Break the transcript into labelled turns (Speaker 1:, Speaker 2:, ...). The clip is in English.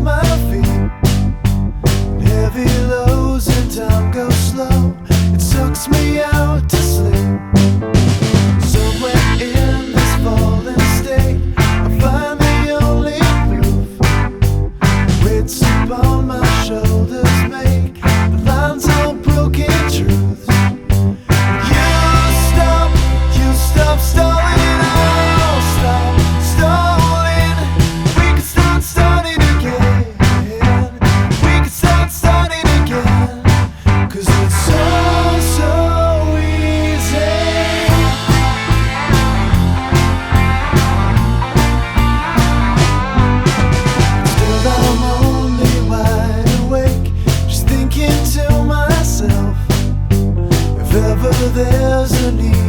Speaker 1: my feet. Heavy lows and time goes slow. It sucks me out to sleep. Somewhere in this fallen state, I find the only proof. Weights upon my shoulders make the lines all broken truths. You stop stalling, I'll stop stalling. We can start starting again. We can start starting again. 'Cause it's so easy. Still I'm only wide awake, just thinking to myself, if ever there's a need,